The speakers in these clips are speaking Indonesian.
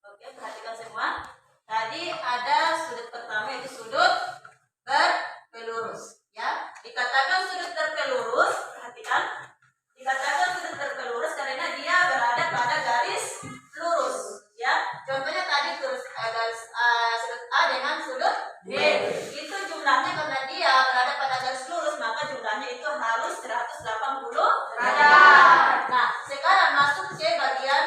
Oke, perhatikan semua. Tadi ada sudut pertama yaitu sudut berpelurus, ya. Dikatakan sudut berpelurus, perhatikan. Dikatakan sudut berpelurus karena dia berada pada garis lurus, ya. Contohnya tadi garis sudut A dengan sudut B. Itu jumlahnya karena dia berada pada garis lurus, maka jumlahnya itu harus 180 derajat. Nah, sekarang masuk C bagian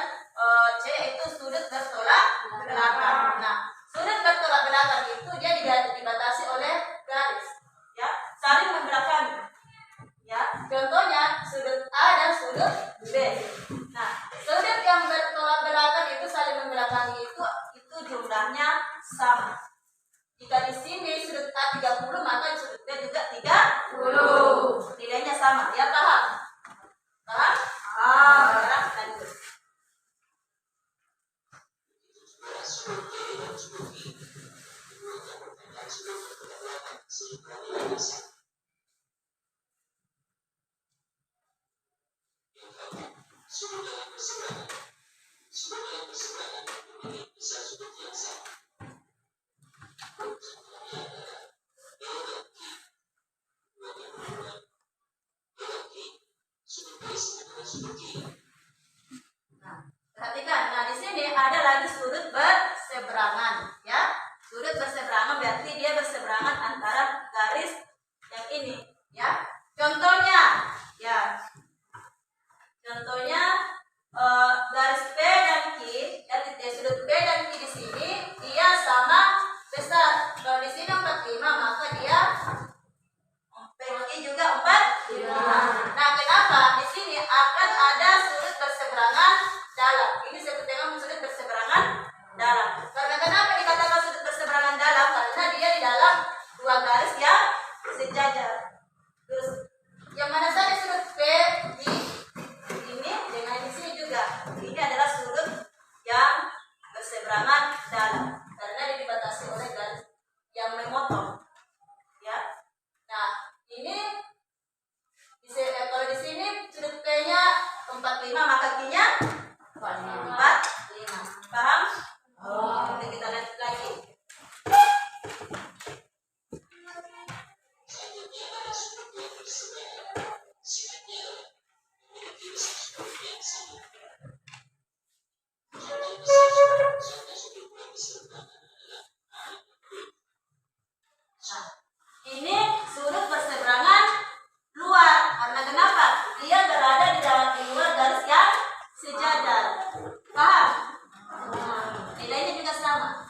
C itu sudut bertolak belakang. Nah, sudut bertolak belakang itu dia dibatasi oleh garis, ya, saling membelakangi. Ya, contohnya sudut A dan sudut B. Nah, sudut yang bertolak belakang itu saling membelakangi itu jumlahnya sama. Jika di sini sudut A 30, maka sudut B juga 30. Nilainya sama. Ya, paham? Paham? Sekarang lanjut. Perhatikan, nah di sini ada lagi sudut berseberangan, ya. Sudut berseberangan berarti dia berseberangan antara garis yang ini, ya. Contohnya, ya. Contohnya garis P dan Q, dan sudut P dan Q di sini dia sama besar. Kalau di sini 45, maka dia P dan Q juga 45. Nah, kenapa di sini akan ada sudut berseberangan dalam? Ini sebut dengan sudut berseberangan dalam. Karena kenapa dikatakan sudut berseberangan dalam? Karena dia di dalam dua garis yang sejajar. Terus yang mana saja sudut P di ini dengan di sini juga. Ini adalah sudut yang berseberangan dalam karena dia dibatasi oleh garis yang memotong. Ya. Nah, ini kalau di sini sudut P-nya 45, maka Q-nya 45. Paham? Oke, kita lanjut lagi. Nah, ini sudut berseberangan luar. Karena kenapa? Dia berada di luar garis yang sejajar. Paham? Nilainya juga sama.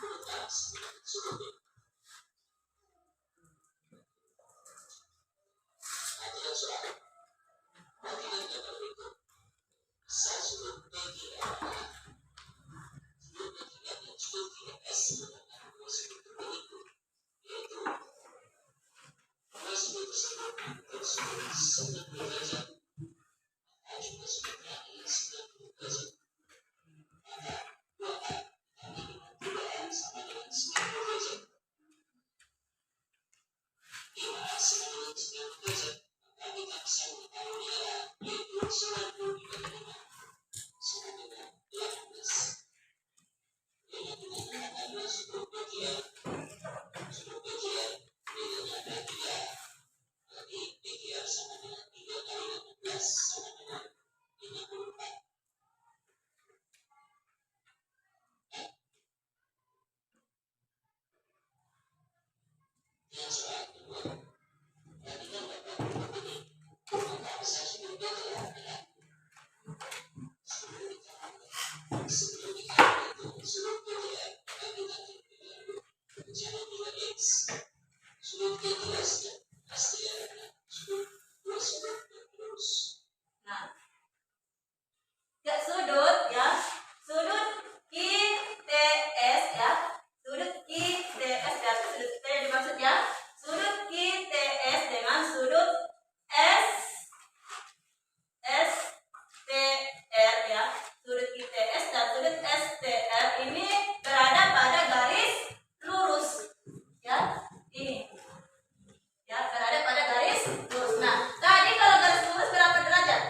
Nah, ya sudut, ya sudut QTS, ya sudut QTS, ya sudut T dimaksud, ya sudut QTS dengan sudut STR, ya sudut QTS dan sudut STR ini berada pada garis lurus, ya ini, ya berada pada garis lurus. Nah, tadi kalau garis lurus berapa derajat?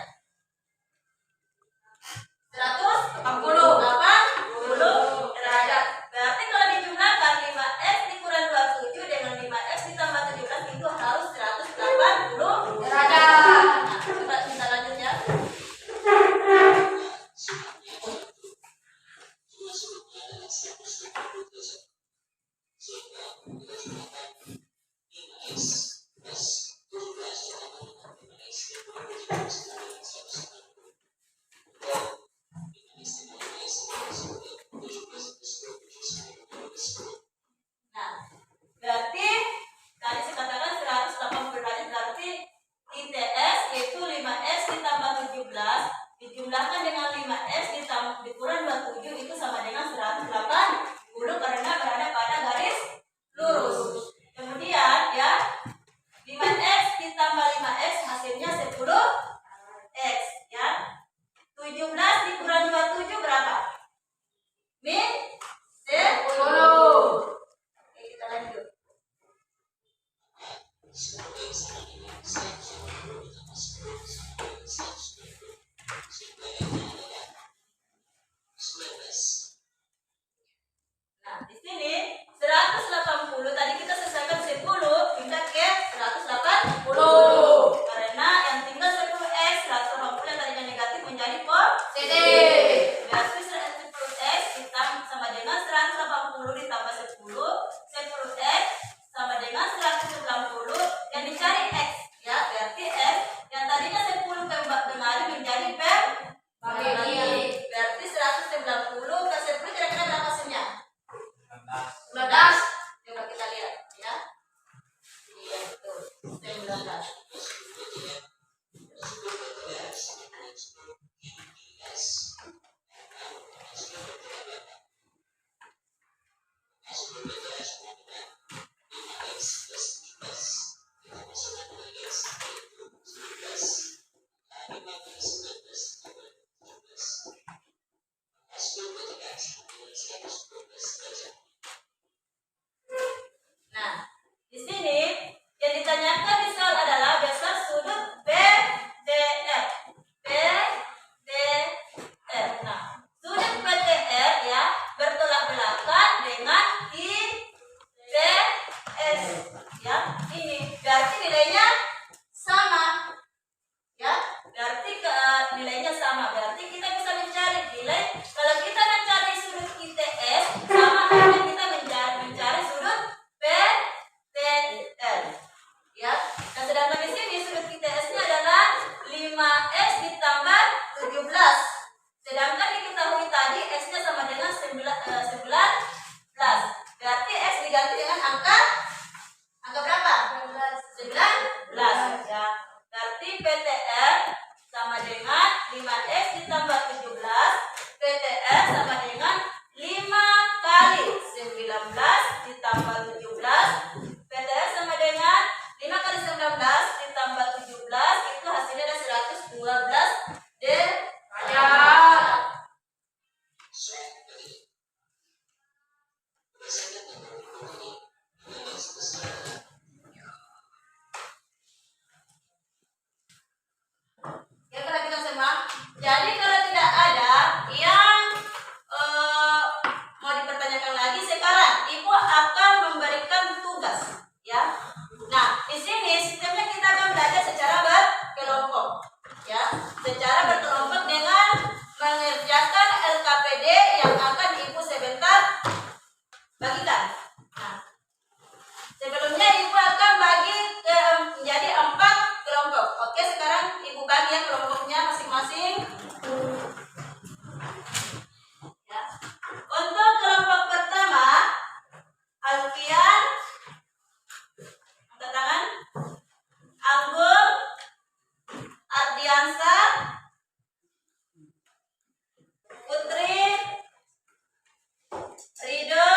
Nah, di sini yang ditanyakan di soal adalah besar sudut PTR. PTR. Nah, sudut PTR ya bertolak belakang dengan IPS. Ya, ini berarti nilainya sama. Ya, berarti nilainya sama. Berarti kita bisa mencari nilai. Kalau kita mencari sudut ITS sama halnya kita mencari sudut PTR. Ya. Nah, sedangkan di sini sudut ITS-nya adalah 5S ditambah 17. Sedangkan diketahui tadi S-nya sama dengan 19. Berarti S diganti dengan angka berapa? 19. Ya. Berarti PTR sama dengan 5S ditambah 17. PTR sama dengan 5 kali 19 ditambah 17. PTR sama dengan 5 kali 19 ditambah 17. Itu hasilnya ada 112 derajat. Ya, perhatikan semua. Jadi kalau tidak ada yang mau dipertanyakan lagi, sekarang Ibu akan memberikan tugas, ya. Nah, di sini sistemnya kita akan belajar secara berkelompok, ya. Secara berkelompok dengan mengerjakan LKPD yang akan Ibu sebentar bagikan. Nah, sebelumnya Ibu akan bagi menjadi 4 kelompok. Oke, sekarang Ibu bagi ya kelompoknya masing-masing. Ya. Untuk kelompok pertama, Alfian, angkat tangan. Anggun, Ardiansa, Putri, Rido,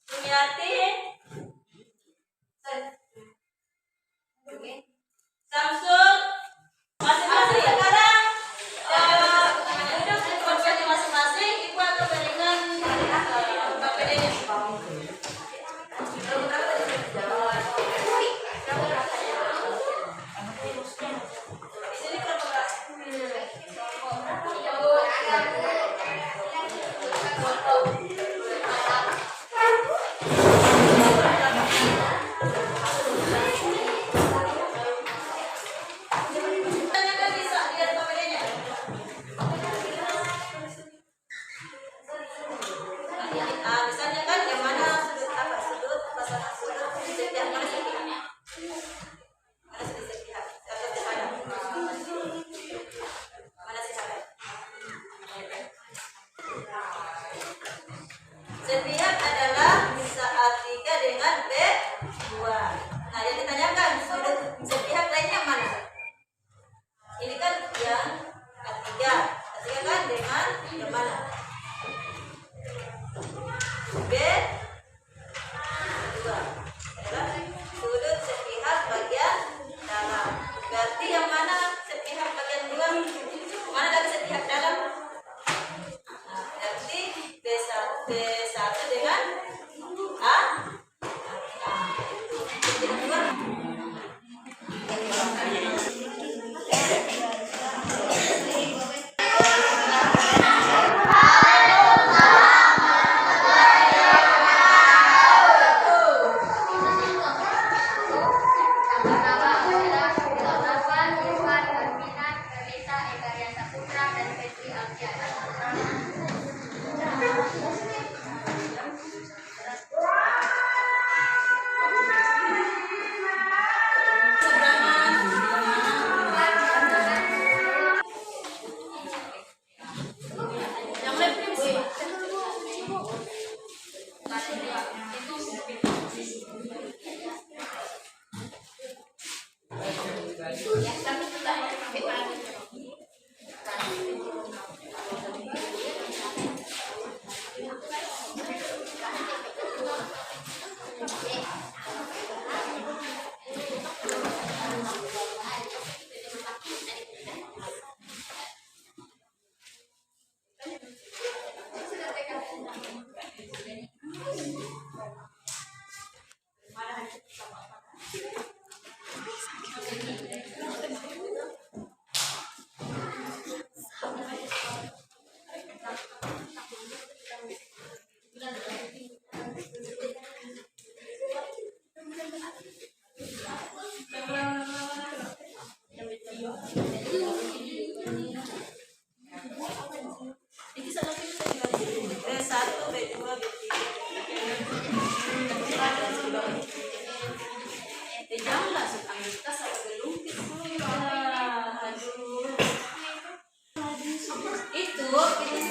Sumiati, Samsul, masing-masing sekarang duduk di tempatnya masing-masing. Ibu akan berikan KPD-nya. Di sini berapa belas? Tanyakan bisa lihat KPD-nya. Misalnya kan yang mana sudut pasangan sudut setiap mana sudutnya? Mana sudut sepihak? Atau sepihak? Mana sepihak? Sepihak adalah saat 3 dengan B2. Nah, yang ditanyakan sudut sepihak lainnya mana? Ini kan yang ketiga. Ketiga kan dengan yang mana? B2 adalah sudut sepihak bagian dalam. Berarti yang mana sepihak bagian luar? Mana lagi sepihak dalam? Nah, berarti B1 dengan A. Yang luar.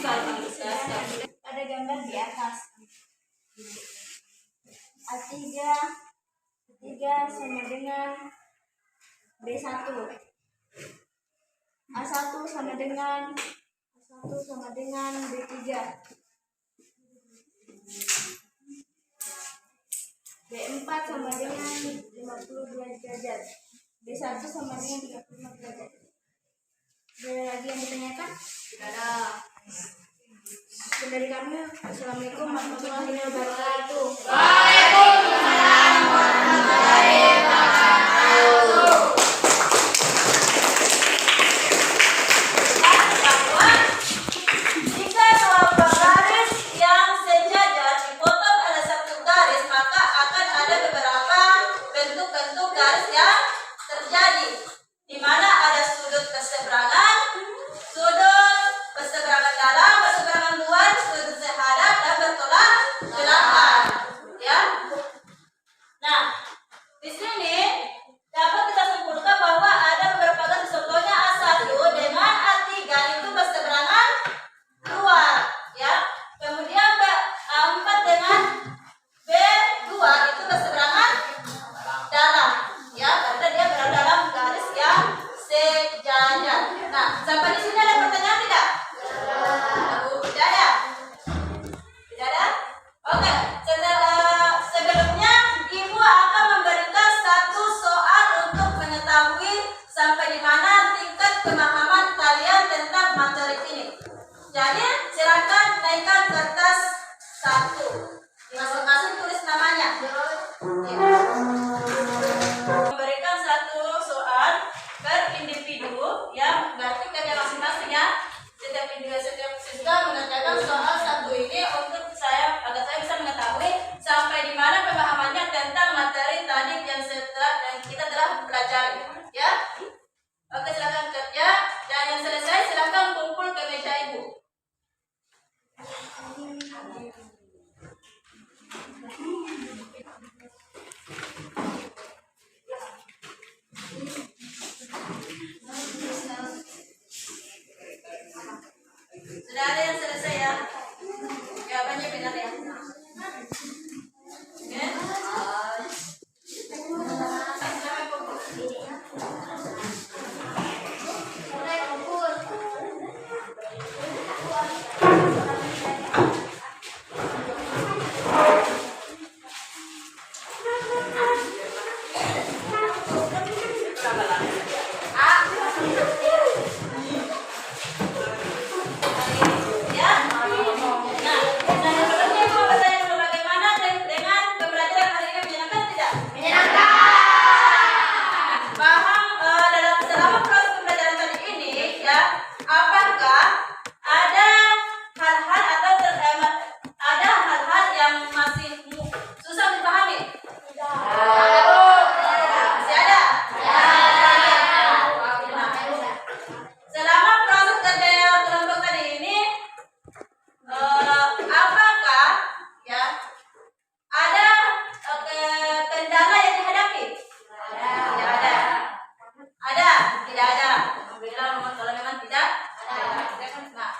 Ada gambar di atas. A3 sama dengan B1. A1 sama dengan B3. B4 sama dengan 52 derajat. B1 sama dengan 35 derajat. Ada lagi yang ditanyakan? Tidak ada. Sekian dari kami. Assalamualaikum warahmatullahi wabarakatuh. Waalaikumsalam warahmatullahi wabarakatuh. Bahwa jika dua garis yang sejajar dipotong ada satu garis, maka akan ada beberapa bentuk-bentuk garis yang terjadi, di mana ada sudut berseberangan, sudut berseberangan dalam, berseberangan luar, sudut sehadap dan bertolak belakang. Ya. Nah, di sini dapat kita simpulkan bahwa ada beberapa garis, contohnya A1 dengan A3 itu berseberangan luar, ya. Kemudian A4 dengan B2 itu berseberangan dalam, ya, karena dia berada dalam garis yang sejajar. Nah, sampai di sini ada pertanyaan tidak? Tidak ada. Tidak ada? Oke, sebelumnya Ibu akan memberikan satu soal untuk mengetahui sampai di mana tingkat pemahaman kalian tentang materi ini. Jadi, silakan naikkan kertas 1. Masing-masing tulis namanya. Memberikan satu soal per individu, ya, berarti kerja masing-masing ya. Setiap siswa mengerjakan soal 1 ini untuk agar saya bisa mengetahui sampai di mana pemahamannya tentang materi tadi yang kita telah pelajari, ya. Oke, silakan kerja, dan yang selesai silakan kumpul ke meja Ibu. Sudah ada yang selesai ya? Jawabannya benar ya? Oke? Ya. Nah, sebelumnya mau bertanya dulu bagaimana dengan pembelajaran hari ini, menyenangkan tidak? Paham selama proses pembelajaran tadi ini, ya, apakah ada hal-hal atau ada hal-hal yang masih susah dipahami? Masih ada? Selama proses kerja kelompok tadi ini, apakah ya ada kendala yang dihadapi? Tidak ada. Ada? Tidak ada. Alhamdulillah, kalau memang tidak ada. Nah,